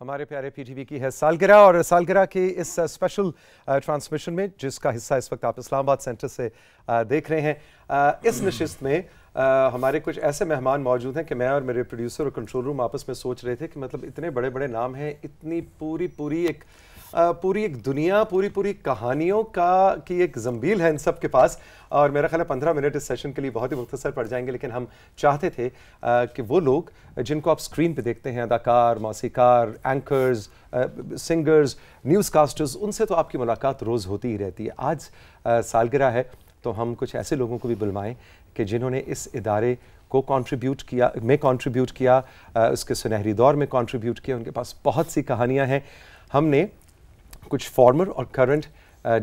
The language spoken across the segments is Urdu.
ہمارے پیارے پی ٹی وی کی ہے سالگرہ، اور سالگرہ کی اس اسپیشل ٹرانسمیشن میں جس کا حصہ اس وقت آپ اسلام آباد سینٹر سے دیکھ رہے ہیں، اس نشست میں ہمارے کچھ ایسے مہمان موجود ہیں کہ میں اور میرے پروڈیوسر اور کنٹرول روم آپس میں سوچ رہے تھے کہ مطلب اتنے بڑے بڑے نام ہیں، اتنی پوری ایک دنیا، پوری کہانیوں کی ایک زنبیل ہے ان سب کے پاس، اور میرا خیال ہے 15 منٹ اس سیشن کے لیے بہت ہی مختصر پڑ جائیں گے، لیکن ہم چاہتے تھے کہ وہ لوگ جن کو آپ سکرین پہ دیکھتے ہیں، اداکار، موسیقار، اینکرز، سنگرز، نیوز کاسٹرز، ان سے تو آپ کی ملاقات روز ہوتی ہی رہتی ہے۔ آج سالگرہ ہے تو ہم کچھ ایسے لوگوں کو بھی بلوائیں کہ جنہوں نے اس ادارے کو کنٹریبیوٹ کیا، اس کے سنہری دور میں کنٹریبیوٹ کیا، ان کے پاس بہت سی کہانیاں ہیں۔ ہم نے کچھ فارمر اور کرنٹ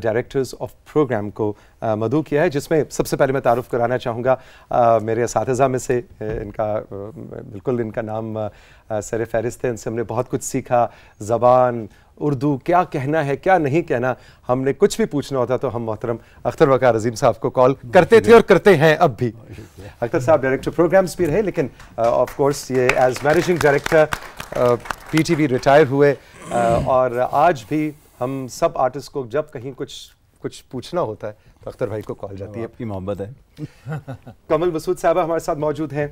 ڈائریکٹرز آف پروگرام کو مدعو کیا ہے، جس میں سب سے پہلے میں تعارف کرانا چاہوں گا میرے اساتذہ میں سے، ان کا نام سر فہرست ہے، ان سے ہم نے بہت کچھ سیکھا، زبان، اردو، کیا کہنا ہے کیا نہیں کہنا، ہم نے کچھ بھی پوچھنا ہوتا تو ہم محترم اختر وقار عظیم صاحب کو کال کرتے تھے اور کرتے ہیں اب بھی۔ اختر صاحب ڈائریکٹر پروگرامز بھی رہے، لیکن آف کورس یہ as managing director P T وی ریٹائر ہوئے، اور آج بھی ہم سب آرٹسٹ کو جب کہیں کچھ پوچھنا ہوتا ہے تو اختر بھائی کو کال جاتی ہے۔ آپ کی محبت ہے۔ کمل مسعود صاحبہ ہمارے ساتھ موجود ہیں۔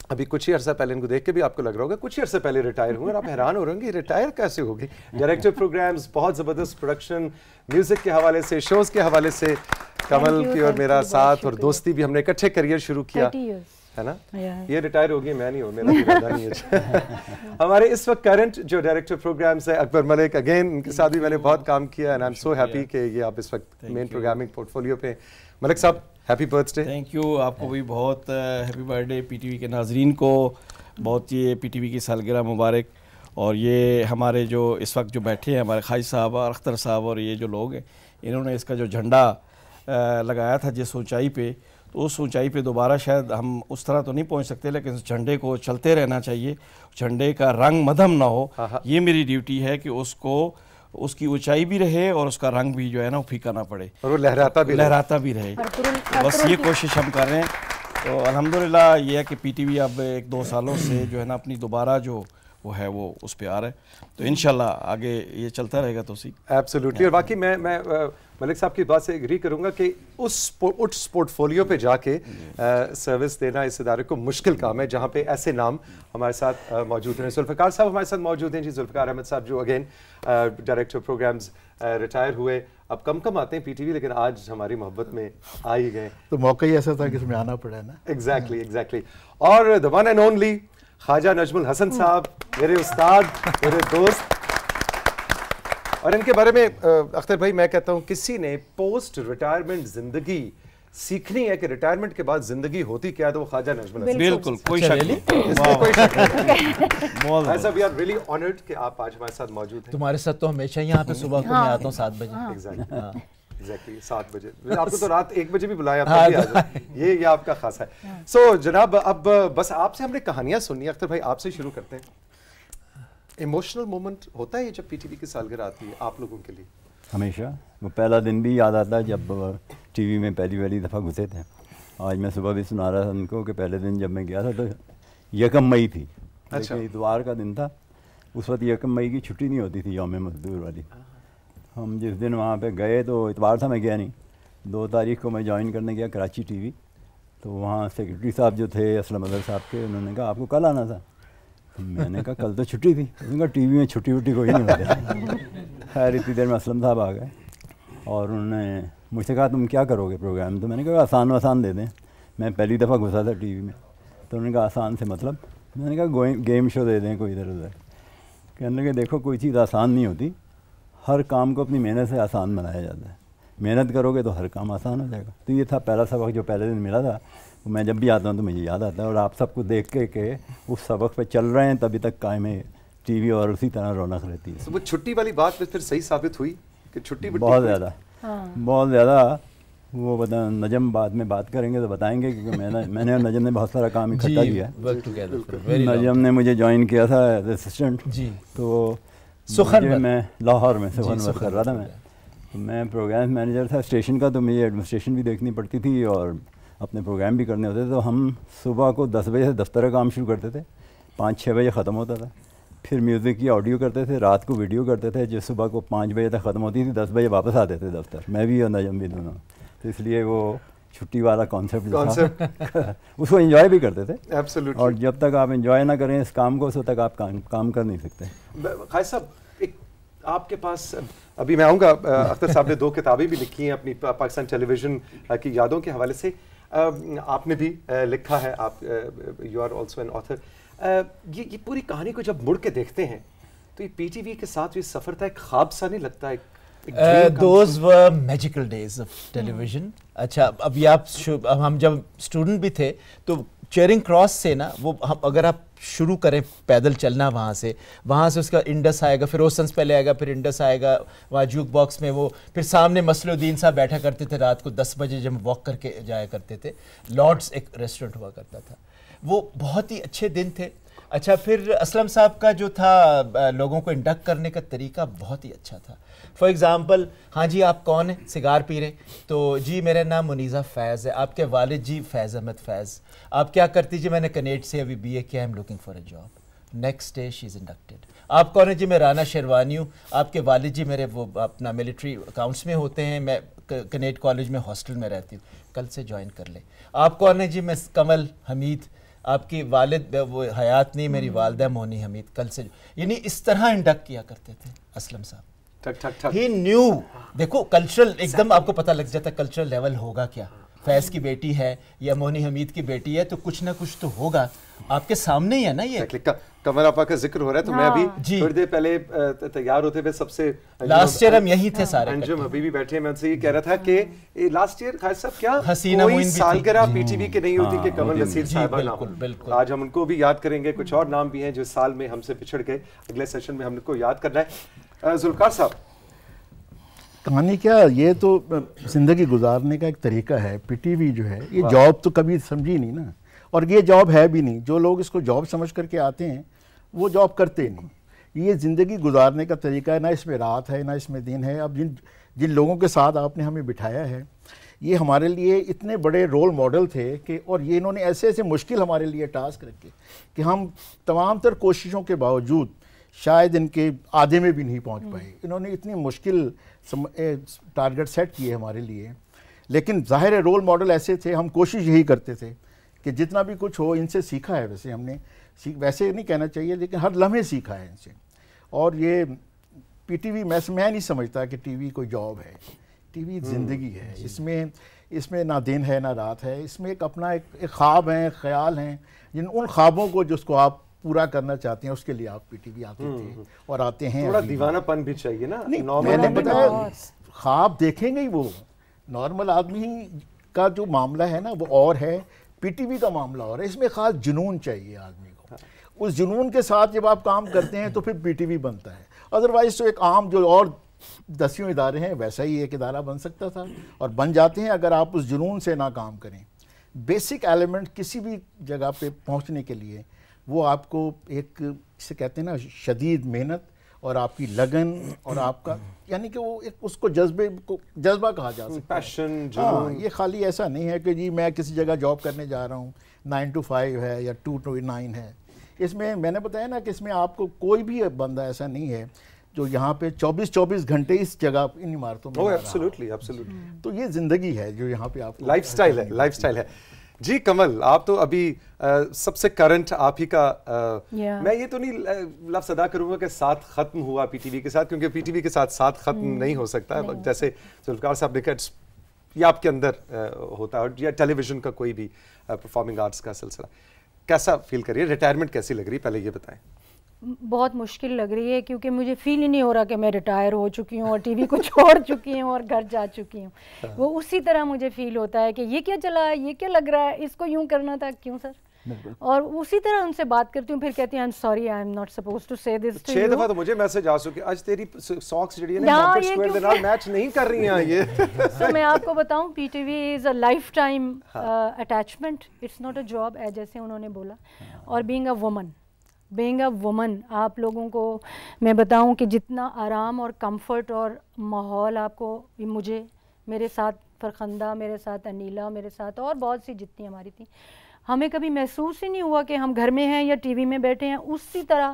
ابھی کچھ ہی عرصہ پہلے ان کو دیکھ کے بھی آپ کو لگ رہا ہوگا کچھ ہی عرصے پہلے ریٹائر ہوئے، اور آپ حیران ہو رہے ہوں گے ریٹائر کیسے ہوگی۔ ڈائریکٹر پروگرامز، بہت زبردست پروڈکشن، میوزک کے حوالے سے، شوز کے حوالے سے، کمل کی اور میرا ساتھ اور دوستی بھی ہم نے اکٹھے کریئر شروع کیا ہے نا۔ یہ ریٹائر ہو گئی، میں نہیں ہوں، میرا ارادہ نہیں ہے۔ ہمارے اس وقت کرنٹ جو ڈائریکٹر پروگرامز ہے اکبر ملک، اگین ان کے ساتھ بھی میں نے بہت کام کیا، and I am so happy کہ یہ آپ اس وقت مین پروگرامنگ پورٹ فولیو پہ۔ ملک صاحب happy birth day. Thank you, آپ کو بھی بہت ہیپی برتھ ڈے، پی ٹی وی کے ناظرین کو بہت یہ پی ٹی وی کی سالگرہ مبارک۔ اور یہ ہمارے جو اس وقت جو بیٹھے ہیں ہمارے خواجہ صاحب اور اختر صاحب اور یہ جو لوگ ہیں، انہوں نے اس کا جو جھنڈا لگایا تھا جس اونچائی پہ، تو اس اونچائی پہ دوبارہ شاید ہم اس طرح تو نہیں پہنچ سکتے، لیکن اس جھنڈے کو چلتے رہنا چاہیے، جھنڈے کا رنگ مدھم نہ ہو۔ یہ میری ڈیوٹی ہے کہ اس کی اونچائی بھی رہے اور اس کا رنگ بھی جو ہے نا وہ پھیکا نہ پڑے، اور وہ لہراتا بھی رہے۔ بس یہ کوشش ہم کر رہے ہیں۔ تو الحمدللہ یہ ہے کہ پی ٹی وی اب 1-2 سالوں سے جو ہے نا اپنی دوبارہ جو وہ ہے وہ اس پہ آ رہا ہے، تو انشاءاللہ آگے یہ چلتا رہے گا تو سی ایبسلیوٹلی۔ اور باقی میں ملک صاحب کی بات سے ایگری کروں گا کہ اس پورٹ فولیو پہ جا کے سروس دینا اس ادارے کو مشکل کام ہے، جہاں پہ ایسے نام ہمارے ساتھ موجود ہیں۔ ذوالفقار صاحب ہمارے ساتھ موجود ہیں، جی ذوالفقار احمد صاحب، جو اگین ڈائریکٹر پروگرامز ریٹائر ہوئے، اب کم آتے ہیں پی ٹی وی، لیکن آج ہماری محبت میں آ ہی گئے، تو موقع ہی ایسا تھا کہ اس میں آنا پڑا نا۔ ایگزیکٹلی۔ اور the one and only خواجہ نجم الحسن صاحب، میرے استاد، میرے دوست، اور ان کے بارے میں اختر بھائی میں کہتا ہوں کسی نے پوسٹ ریٹائرمنٹ زندگی سیکھنی ہے کہ ریٹائرمنٹ کے بعد زندگی ہوتی کیا ہے، تو وہ خواجہ نجم الحسن۔ بالکل، کوئی شک نہیں، ایسا وی آر ریئلی آنرڈ کہ آپ آج ہمارے ساتھ موجود ہیں۔ تمہارے ساتھ تو ہمیشہ یہاں پہ صبح کو میں آتا ہوں 7 بجے۔ ایگزیکٹلی 7 بجے، آپ کو تو رات 1 بجے بھی بلایا، یہ آپ کا خاص ہے۔ سو جناب، اب بس آپ سے ہم نے کہانیاں سننی، اختر بھائی آپ سے شروع کرتے ہیں۔ ایموشنل مومنٹ ہوتا ہے یہ جب پی ٹی وی کی سالگرہ آتی ہے آپ لوگوں کے لیے؟ ہمیشہ وہ پہلا دن بھی یاد آتا ہے جب ٹی وی میں پہلی دفعہ گھسے تھے۔ آج میں صبح بھی سنا رہا تھا ان کو کہ پہلے دن جب میں گیا تھا تو 1 مئی تھی، اتوار کا دن تھا، اس وقت 1 مئی کی چھٹی نہیں ہوتی تھی، یوم مزدور والی۔ ہم جس دن وہاں پہ گئے تو اتوار تھا، میں گیا نہیں، 2 تاریخ کو میں جوائن کرنے گیا کراچی ٹی وی، تو وہاں سیکرٹری صاحب جو تھے اسلم اظہر صاحب کے، انہوں نے کہا آپ کو کل آنا تھا، میں نے کہا کل تو چھٹی تھی، انہوں نے کہا ٹی وی میں چھٹی وٹی کوئی نہیں ہوتی۔ خیر اتنی دیر میں اسلم صاحب آ گئے اور انہوں نے مجھ سے کہا تم کیا کرو گے پروگرام، تو میں نے کہا آسان دے دیں، میں پہلی دفعہ گھسا تھا ٹی وی میں، تو انہوں نے کہا آسان سے مطلب، میں نے کہا گیم شو دے دیں کوئی ادھر ادھر۔ کہنے لگے دیکھو کوئی چیز آسان نہیں ہوتی، ہر کام کو اپنی محنت سے آسان بنایا جاتا ہے، محنت کرو گے تو ہر کام آسان ہو جائے گا۔ تو یہ تھا پہلا سبق جو پہلے دن ملا تھا، میں جب بھی آتا ہوں تو مجھے یاد آتا ہے، اور آپ سب کو دیکھ کے کہ اس سبق پہ چل رہے ہیں تبھی تک قائم ہے ٹی وی، اور اسی طرح رونق رہتی ہے۔ وہ چھٹی والی بات پھر صحیح ثابت ہوئی کہ چھٹی بہت زیادہ وہ نجم بعد میں بات کریں گے تو بتائیں گے، کیونکہ میں نے اور نجم نے بہت سارا کام اکٹھا کیا ہے۔ نجم نے مجھے جوائن کیا تھا ایز اسسٹنٹ، تو میں لاہور میں سخن ورک کر رہا تھا، میں پروگرام مینیجر تھا اسٹیشن کا، تو مجھے ایڈمنسٹریشن بھی دیکھنی پڑتی تھی اور اپنے پروگرام بھی کرنے ہوتے تھے۔ تو ہم صبح کو 10 بجے سے دفتر کا کام شروع کرتے تھے، 5-6 بجے ختم ہوتا تھا، پھر میوزک کی آڈیو کرتے تھے, رات کو ویڈیو کرتے تھے, جو صبح کو 5 بجے تک ختم ہوتی تھی, 10 بجے واپس آتے تھے دفتر. میں بھی اور نجم بھی دونوں. تو اس لیے وہ چھٹی والا کانسیپٹ جو تھا اس کو انجوائے بھی کرتے تھے. اور جب تک آپ انجوائے نہ کریں اس کام کو, اس وقت تک آپ کام کر نہیں سکتے. قائد صاحب, ایک آپ کے پاس, ابھی میں آؤں گا, اختر صاحب نے 2 کتابیں بھی لکھی ہیں اپنی پاکستان ٹیلی ویژن کی یادوں کے حوالے سے. آپ نے بھی لکھا ہے, آپ you are also an author. یہ پوری کہانی کو جب مڑ کے دیکھتے ہیں تو یہ پی ٹی وی کے ساتھ یہ سفر تھا, ایک خواب سا نہیں لگتا؟ Those were magical days of television. اچھا, ابھی آپ ہم جب اسٹوڈنٹ بھی تھے تو چیئرنگ کراس سے نا, وہ اگر آپ شروع کریں پیدل چلنا وہاں سے اس کا انڈس آئے گا, پھر اوسنس پہلے آئے گا, پھر انڈس آئے گا, وہاں جوک باکس میں وہ, پھر سامنے مسلح الدین صاحب بیٹھا کرتے تھے رات کو 10 بجے جب واک کر کے جایا کرتے تھے. لارڈس ایک ریسٹورنٹ ہوا کرتا تھا, وہ بہت ہی اچھے دن تھے. اچھا, پھر اسلم صاحب کا جو تھا لوگوں کو انڈکٹ کرنے کا طریقہ بہت ہی اچھا تھا. فار ایگزامپل, ہاں جی آپ کون ہیں, سگار پی رہے, تو جی میرا نام منیزہ فیض ہے. آپ کے والد جی فیض احمد فیض. آپ کیا کرتی جی؟ میں نے کنیڈ سے ابھی BA کیا, M looking for a job. Next day she is inducted. آپ کون ہیں جی؟ میں رانا شیروانی ہوں. آپ کے والد جی میرے وہ اپنا ملٹری اکاؤنٹس میں ہوتے ہیں, میں کنیڈ کالج میں ہاسٹل میں رہتی ہوں, کل سے جوائن کر لیں. آپ کون ہیں جی؟ میں کمل حمید. آپ کی والد وہ حیات نہیں, میری والدہ مونی حمید, کل سے. یعنی اس طرح انڈکٹ کیا کرتے تھے اسلم صاحب. ہی نیو, دیکھو کلچرل ایک دم آپ کو پتہ لگ جاتا کلچرل لیول ہوگا کیا. فیض کی بیٹی ہے یا مونی حمید کی بیٹی ہے تو کچھ نہ کچھ تو ہوگا آپ کے سامنے ہی ہے نا. یہ قمر آپا کا ذکر ہو رہا ہے تو میں ابھی تھوڑی دیر پہلے تیار ہوتے ہوئے سب سے لاسٹ ایئر ہم یہی تھے سارے, انجم ابھی بھی بیٹھے ہیں, میں ان سے یہ کہہ رہا تھا کہ لاسٹ ایئر خالد صاحب کیا کوئی سالگرہ پی ٹی وی کے نہیں ہوتی کہ کمل نصیر صاحبہ نہ ہو. آج ہم ان کو بھی یاد کریں گے. کچھ اور نام بھی ہیں جو سال میں ہم سے پچھڑ گئے, اگلے سیشن میں ہم کو یاد کرنا ہے. ذوالفقار صاحب, کہانی کیا, یہ تو زندگی گزارنے کا ایک طریقہ ہے. پی ٹی وی جو ہے یہ جاب تو کبھی سمجھی نہیں نا, اور یہ جاب ہے بھی نہیں. جو لوگ اس کو جاب سمجھ کر کے آتے ہیں وہ جاب کرتے نہیں. یہ زندگی گزارنے کا طریقہ ہے, نہ اس میں رات ہے نہ اس میں دن ہے. اب جن لوگوں کے ساتھ آپ نے ہمیں بٹھایا ہے یہ ہمارے لیے اتنے بڑے رول ماڈل تھے کہ, اور یہ انہوں نے ایسے ایسے مشکل ہمارے لیے ٹاسک رکھے کہ ہم تمام تر کوششوں کے باوجود شاید ان کے آدھے میں بھی نہیں پہنچ پائے. انہوں نے اتنی مشکل ٹارگٹ سیٹ کیے ہمارے لیے, لیکن ظاہر ہے رول ماڈل ایسے تھے. ہم کوشش یہی کرتے تھے کہ جتنا بھی کچھ ہو ان سے سیکھا ہے. ویسے ہم نے ویسے نہیں کہنا چاہیے لیکن ہر لمحے سیکھا ہے ان سے. اور یہ پی ٹی وی میں نہیں سمجھتا کہ ٹی وی کوئی جاب ہے. ٹی وی زندگی ہے. اس میں نہ دن ہے نہ رات ہے. اس میں ایک اپنا ایک خواب ہیں, خیال ہیں, ان خوابوں کو جس کو آپ پورا کرنا چاہتے ہیں اس کے لیے آپ پی ٹی وی آتے تھے اور آتے ہیں. تھوڑا دیوانہ پن بھی چاہیے نا. میں نے بتایا خواب دیکھیں گے ہی, وہ نارمل آدمی کا جو معاملہ ہے نا وہ اور ہے, پی ٹی وی کا معاملہ اور ہے. اس میں خاص جنون چاہیے آدمی کو. اس جنون کے ساتھ جب آپ کام کرتے ہیں تو پھر پی ٹی وی بنتا ہے. ادروائز تو ایک عام جو اور 10 ادارے ہیں ویسا ہی ایک ادارہ بن سکتا تھا, اور بن جاتے ہیں اگر آپ اس جنون سے نہ کام کریں. بیسک ایلیمنٹ کسی بھی جگہ پہ پہنچنے کے لیے وہ آپ کو ایک جسے کہتے ہیں نا شدید محنت اور آپ کی لگن اور آپ کا یعنی کہ وہ ایک اس کو جذبہ کہا جا سکتا ہے. پیشن, جنون. یہ خالی ایسا نہیں ہے کہ جی میں کسی جگہ جاب کرنے جا رہا ہوں 9 to 5 ہے یا 2 to 9 ہے. اس میں نے بتایا نا کہ اس میں آپ کو کوئی بھی بندہ ایسا نہیں ہے جو یہاں پہ 24 گھنٹے اس جگہ ان عمارتوں میں. ایبسلیوٹلی. تو یہ زندگی ہے جو یہاں پہ آپ لائف سٹائل ہے. جی کمل, آپ تو ابھی سب سے کرنٹ آپ ہی کا, میں یہ تو نہیں لفظ ادا کروں گا کہ ساتھ ختم ہوا پی ٹی وی کے ساتھ, کیونکہ پی ٹی وی کے ساتھ ختم نہیں ہو سکتا. جیسے ذوالفقار صاحب نے کہا یہ آپ کے اندر ہوتا ہے, یا ٹیلی ویژن کا کوئی بھی پرفارمنگ آرٹس کا سلسلہ. کیسا فیل کریے, ریٹائرمنٹ کیسی لگ رہی ہے, پہلے یہ بتائیں. بہت مشکل لگ رہی ہے کیونکہ مجھے فیل ہی نہیں ہو رہا کہ میں ریٹائر ہو چکی ہوں اور ٹی وی کو چھوڑ چکی ہوں اور گھر جا چکی ہوں. وہ اسی طرح مجھے فیل ہوتا ہے کہ یہ کیا چلا ہے, یہ کیا لگ رہا ہے, اس کو یوں کرنا تھا, کیوں سر. اور اسی طرح ان سے بات کرتی ہوں, پھر کہتی ہیں sorry I am not suppose to say this to you. 6 دفعہ تو مجھے میسج آ چکے آج تیری ساکس جڑی ہے نا مارکیٹ سکوائر دے نال میچ نہیں کر رہی ہیں یہ. تو میں آپ کو بتاؤں P T V is a life time attachment, it's not a job جیسے انہوں نے بولا. اور بینگ اے وومن آپ لوگوں کو میں بتاؤں کہ جتنا آرام اور کمفرٹ اور ماحول آپ کو, مجھے, میرے ساتھ فرخندہ, میرے ساتھ انیلا, میرے ساتھ اور بہت سی جتنی ہماری تھیں, ہمیں کبھی محسوس ہی نہیں ہوا کہ ہم گھر میں ہیں یا ٹی وی میں بیٹھے ہیں. اسی طرح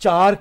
4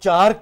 4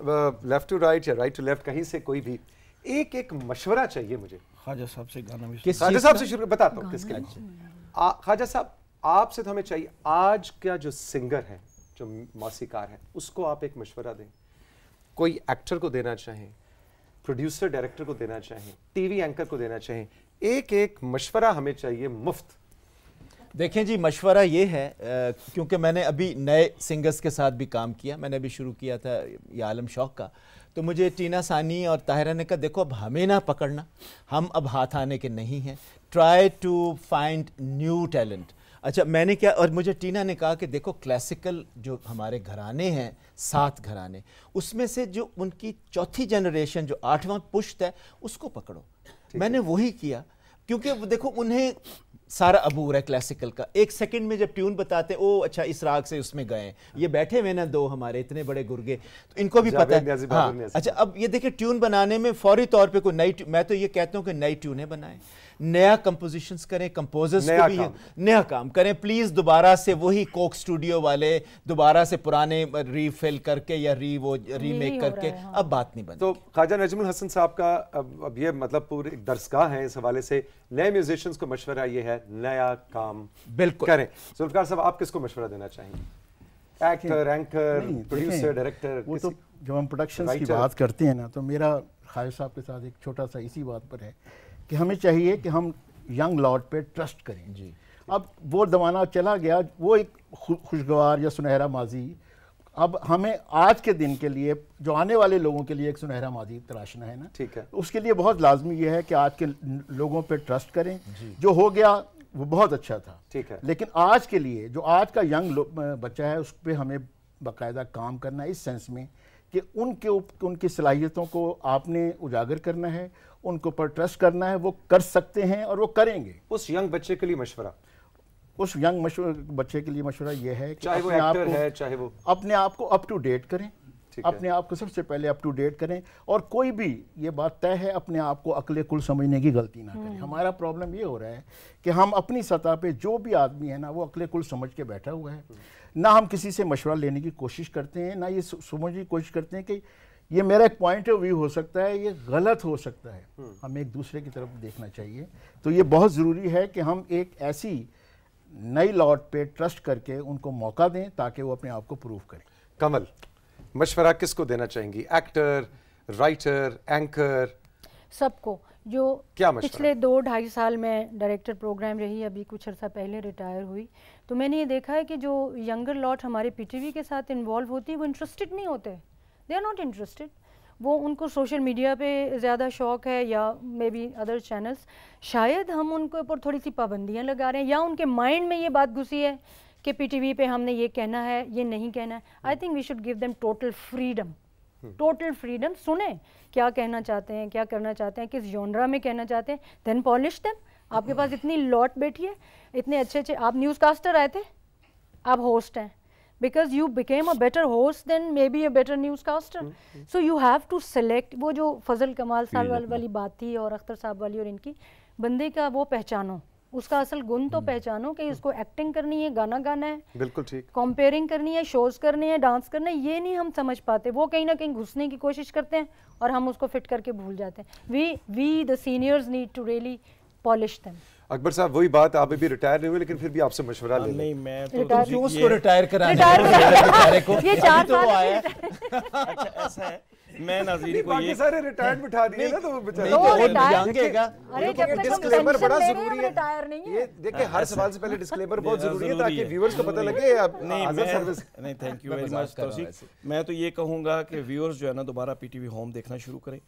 لیفٹ ٹو رائٹ یا رائٹ ٹو لیفٹ, کہیں سے کوئی بھی ایک مشورہ چاہیے مجھے. خواجہ صاحب سے گانا بھی خواجہ صاحب سے شروع بتاتا ہوں کس کے لیے. خواجہ صاحب آپ سے تو ہمیں چاہیے آج کا جو سنگر ہے, جو موسیقار ہے, اس کو آپ ایک مشورہ دیں. کوئی ایکٹر کو دینا چاہیں, پروڈیوسر ڈائریکٹر کو دینا چاہیں, ٹی وی اینکر کو دینا چاہیں, ایک مشورہ ہمیں چاہیے مفت. دیکھیں جی, مشورہ یہ ہے, کیونکہ میں نے ابھی نئے سنگرز کے ساتھ بھی کام کیا, میں نے ابھی شروع کیا تھا یہ عالم شوق کا, تو مجھے ٹینا ثانی اور طاہرہ نے کہا دیکھو اب ہمیں نہ پکڑنا, ہم اب ہاتھ آنے کے نہیں ہیں, try to find new talent. اچھا میں نے کیا, اور مجھے ٹینا نے کہا کہ دیکھو کلاسیکل جو ہمارے گھرانے ہیں 7 گھرانے, اس میں سے جو ان کی چوتھی جنریشن جو 8واں پشت ہے اس کو پکڑو. میں نے وہی کیا, کیونکہ دیکھو انہیں سارا عبور ہے کلاسیکل کا. 1 سیکنڈ میں جب ٹیون بتاتے او اچھا اس راگ سے اس میں گئے, یہ بیٹھے ہوئے نا 2 ہمارے اتنے بڑے گرگے, تو ان کو بھی پتہ ہے. ہاں اچھا اب یہ دیکھیں ٹیون بنانے میں فوری طور پہ کوئی نئی, میں تو یہ کہتا ہوں کہ نئی ٹیونیں بنائیں, نیا کمپوزیشنز کریں, کمپوزرز کو بھی نیا کام کریں پلیز. دوبارہ سے وہی کوک اسٹوڈیو والے دوبارہ سے پرانے ری فل کر کے یا ری میک کر کے اب بات نہیں بنتی. تو خواجہ نجم الحسن صاحب کا اب یہ مطلب پوری ایک درسگاہ ہے اس حوالے سے, نئے میوزیشنز کو مشورہ یہ ہے نیا کام بالکل کریں. ذوالفقار صاحب آپ کس کو مشورہ دینا چاہیں گے؟ Actor, anchor, producer, director. وہ تو جب ہم پروڈکشنز کی بات کرتے ہیں نا, تو میرا خواجہ صاحب کے ساتھ ایک چھوٹا سا اسی بات پر ہے کہ ہمیں چاہیے کہ ہم ینگ لاٹ پہ ٹرسٹ کریں. جی اب وہ زمانہ چلا گیا, وہ ایک خوشگوار یا سنہرا ماضی, اب ہمیں آج کے دن کے لیے, جو آنے والے لوگوں کے لیے ایک سنہرا ماضی تراشنا ہے نا, ٹھیک ہے, اس کے لیے بہت لازمی یہ ہے کہ آج کے لوگوں پہ ٹرسٹ کریں. جو ہو گیا وہ بہت اچھا تھا, ٹھیک ہے, لیکن آج کے لیے جو آج کا ینگ بچہ ہے اس پہ ہمیں باقاعدہ کام کرنا ہے, اس سینس میں کہ ان کی صلاحیتوں کو آپ نے اجاگر کرنا ہے, ان کو پر ٹرسٹ کرنا ہے, وہ کر سکتے ہیں اور وہ کریں گے. اس ینگ بچے کے لیے مشورہ, اس ینگ بچے کے لیے مشورہ یہ ہے کہ چاہے وہ ایکٹر ہے چاہے وہ, اپنے آپ کو اپ ٹو ڈیٹ کریں, اپنے آپ کو سب سے پہلے اپ ٹو ڈیٹ کریں, اور کوئی بھی یہ بات طے ہے اپنے آپ کو عقل کل سمجھنے کی غلطی نہ کریں. ہمارا پرابلم یہ ہو رہا ہے کہ ہم اپنی سطح پہ جو بھی آدمی ہے نا وہ عقل کل سمجھ کے بیٹھا ہوا ہے, نہ ہم کسی سے مشورہ لینے کی کوشش کرتے ہیں, نہ یہ سمجھنے کی کوشش کرتے ہیں کہ یہ میرا ایک پوائنٹ آف ویو ہو سکتا ہے, یہ غلط ہو سکتا ہے. ہمیں ایک دوسرے کی طرف دیکھنا چاہیے. تو یہ بہت ضروری ہے کہ ہم ایک ایسی نئی لاٹ پہ ٹرسٹ کر کے ان کو موقع دیں تاکہ وہ اپنے آپ کو پروف کریں. کمل مشورہ کس کو دینا چاہیں گی, ایکٹر, رائٹر, اینکر, سب کو؟ جو پچھلے 2-2.5 سال میں ڈائریکٹر پروگرام رہی, ابھی کچھ عرصہ پہلے ریٹائر ہوئی, تو میں نے یہ دیکھا ہے کہ جو ینگر لاٹ ہمارے پی ٹی وی کے ساتھ انوالو ہوتی ہے وہ انٹرسٹڈ نہیں ہوتے, دے آر ناٹ انٹرسٹڈ. وہ ان کو سوشل میڈیا پہ زیادہ شوق ہے یا مے بی ادر چینلز, شاید ہم ان کے اوپر تھوڑی سی پابندیاں لگا رہے ہیں, یا ان کے مائنڈ میں یہ بات گھسی ہے کہ پی ٹی وی پہ ہم نے یہ کہنا ہے یہ نہیں کہنا ہے. I think we should give them total freedom, total freedom. سنیں کیا کہنا چاہتے ہیں, کیا کرنا چاہتے ہیں, کس جونرا میں کہنا چاہتے ہیں, دین پالش دیم. آپ کے پاس اتنی لاٹ بیٹھی ہے, اتنے اچھے آپ نیوز کاسٹر آئے تھے, آپ ہوسٹ ہیں, because you became a better host than maybe a better newscaster. So you have to select. وہ جو فضل کمال صاحب والی بات تھی اور اختر صاحب والی, اور ان کی بندے کا وہ پہچانو, اس کا اصل گن تو پہچانو کہ اس کو ایکٹنگ کرنی ہے, گانا گانا ہے, بالکل ٹھیک, کمپیئرنگ کرنی ہے, شوز کرنے ہیں, ڈانس کرنا ہے, یہ نہیں ہم سمجھ پاتے. وہ کہیں نہ کہیں گھسنے کی کوشش کرتے ہیں اور ہم اس کو فٹ کر کے بھول جاتے ہیں. we the seniors need to really polish them. اکبر صاحب وہی بات, آپ بھی ریٹائر نہیں ہوئے لیکن پھر بھی آپ سے مشورہ لے. نہیں میں تو اس کو ریٹائر کرانا یہ 4 سال آیا. اچھا ایسا ہے, میں ناظرین کو یہ سارے ریٹائرڈ بٹھا دیے نا, تو وہ بیچارے ڈسکلیمر بڑا ضروری ہے. یہ دیکھیں ہر سوال سے پہلے ڈسکلیمر بہت ضروری ہے تاکہ ویورز کو پتہ لگے. نہیں تھینک یو ویری مچ توصیف. میں تو یہ کہوں گا کہ ویورز جو ہے نا دوبارہ پی ٹی وی ہوم دیکھنا شروع کریں.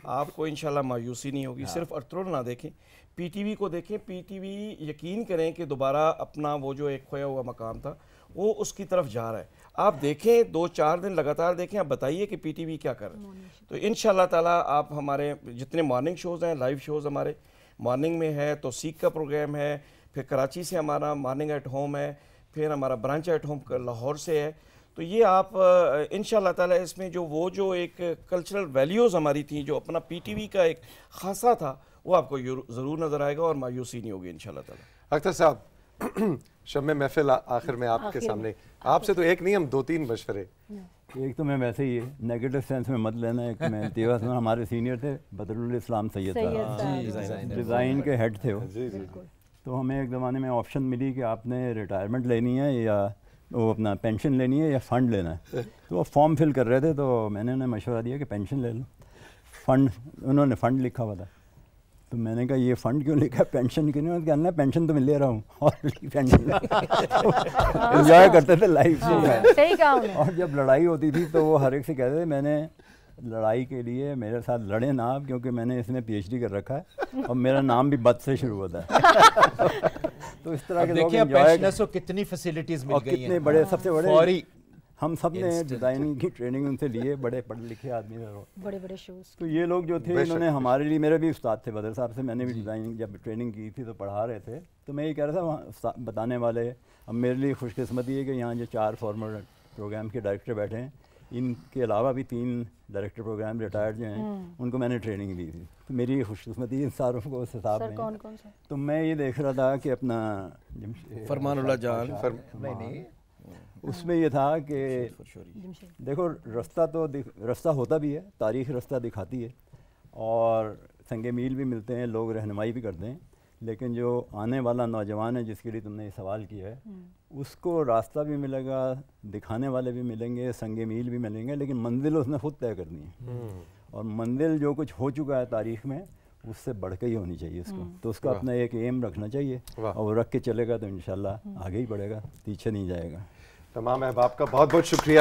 آپ کو انشاءاللہ مایوسی نہیں ہوگی. صرف ارطغرل نہ دیکھیں, پی ٹی وی کو دیکھیں. پی ٹی وی یقین کریں کہ دوبارہ اپنا وہ جو ایک کھویا ہوا مقام تھا وہ اس کی طرف جا رہا ہے. آپ دیکھیں 2-4 دن لگاتار دیکھیں, آپ بتائیے کہ پی ٹی وی کیا کر رہا ہے. تو انشاءاللہ تعالیٰ آپ ہمارے جتنے مارننگ شوز ہیں, لائیو شوز ہمارے مارننگ میں ہے, تو سیکھ کا پروگرام ہے, پھر کراچی سے ہمارا مارننگ ایٹ ہوم ہے, پھر ہمارا برانچ ایٹ ہوم لاہور سے ہے. تو یہ آپ انشاءاللہ تعالیٰ اس میں جو ایک کلچرل ویلیوز ہماری تھیں, جو اپنا پی ٹی وی کا ایک خاصہ تھا, وہ آپ کو ضرور نظر آئے گا اور مایوسی نہیں ہوگی انشاءاللہ تعالیٰ. اختر صاحب شمع محفل آخر میں آپ کے سامنے، آپ سے تو ایک نہیں ہم 2-3 مشورے. ایک تو میں ویسے ہی نیگیٹو سینس میں مت لینا. ایک میں امتیاز ہمارے سینئر تھے بدرالاسلام سید صاحب، ڈیزائن کے ہیڈ تھے وہ. تو ہمیں ایک زمانے میں آپشن ملی کہ آپ نے ریٹائرمنٹ لینی ہے یا وہ اپنا پینشن لینی ہے یا فنڈ لینا ہے. تو وہ فارم فل کر رہے تھے تو میں نے انہیں مشورہ دیا کہ پینشن لے لو. فنڈ انہوں نے فنڈ لکھا ہوا تھا. تو میں نے کہا یہ فنڈ کیوں لکھا، پینشن کیوں نہیں؟ کہنا پینشن تو میں لے رہا ہوں اور پینشن انجوائے کرتے تھے لائف سے. اور جب لڑائی ہوتی تھی تو وہ ہر ایک سے کہتے تھے میں نے لڑائی کے لیے میرے ساتھ لڑے نہ آپ، کیونکہ میں نے اس میں PhD کر رکھا ہے اور میرا نام بھی بد سے شروع ہوتا ہے. تو اس طرح کے لوگ پینشنرز کو کتنی فیسلٹیز مل گئی ہیں، کتنے بڑے سب سے بڑے ہم سب نے ڈیزائننگ کی ٹریننگ ان سے لیے، بڑے پڑھے لکھے آدمی تھے، بڑے بڑے شوز. تو یہ لوگ جو تھے انہوں نے ہمارے لیے، میرے بھی استاد تھے بدر صاحب سے، میں نے بھی ڈیزائننگ جب ٹریننگ کی تھی تو پڑھا رہے تھے. تو میں یہ کہہ رہا تھا بتانے والے، اب میرے لیے خوش قسمتی ہے کہ یہاں جو 4 فارمر پروگرام کے ڈائریکٹر بیٹھے ہیں، ان کے علاوہ بھی 3 ڈائریکٹر پروگرام ریٹائرڈ جو ہیں ان کو میں نے ٹریننگ دی تھی. تو میری خوش قسمتی ان ساروں کو اس حساب میں. تو میں یہ دیکھ رہا تھا کہ اپنا فرمان اللہ جان اس میں یہ تھا کہ دیکھو رستہ ہوتا بھی ہے، تاریخ رستہ دکھاتی ہے اور سنگ میل بھی ملتے ہیں، لوگ رہنمائی بھی کرتے ہیں، لیکن جو آنے والا نوجوان ہے جس کے لیے تم نے یہ سوال کیا ہے اس کو راستہ بھی ملے گا، دکھانے والے بھی ملیں گے، سنگ میل بھی ملیں گے، لیکن منزل اس نے خود طے کرنی ہے. اور منزل جو کچھ ہو چکا ہے تاریخ میں اس سے بڑھ کے ہی ہونی چاہیے اس کو. تو اس کا اپنا ایک ایم رکھنا چاہیے اور وہ رکھ کے چلے گا تو انشاءاللہ آگے ہی بڑھے گا، پیچھے نہیں جائے گا. تمام احباب کا بہت بہت شکریہ.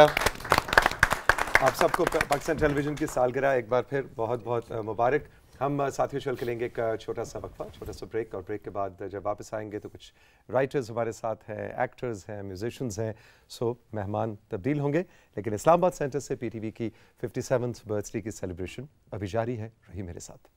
آپ سب کو پاکستان ٹیلی ویژن کی سالگرہ ایک بار پھر بہت بہت مبارک. ہم ساتھیوں چل کے لیں گے ایک چھوٹا سا وقفہ، چھوٹا سا بریک، اور بریک کے بعد جب واپس آئیں گے تو کچھ رائٹرز ہمارے ساتھ ہیں، ایکٹرز ہیں، میوزیشنز ہیں. سو مہمان تبدیل ہوں گے، لیکن اسلام آباد سینٹر سے PTV کی 57th برتھ ڈے کی سیلیبریشن ابھی جاری ہے. رہی میرے ساتھ.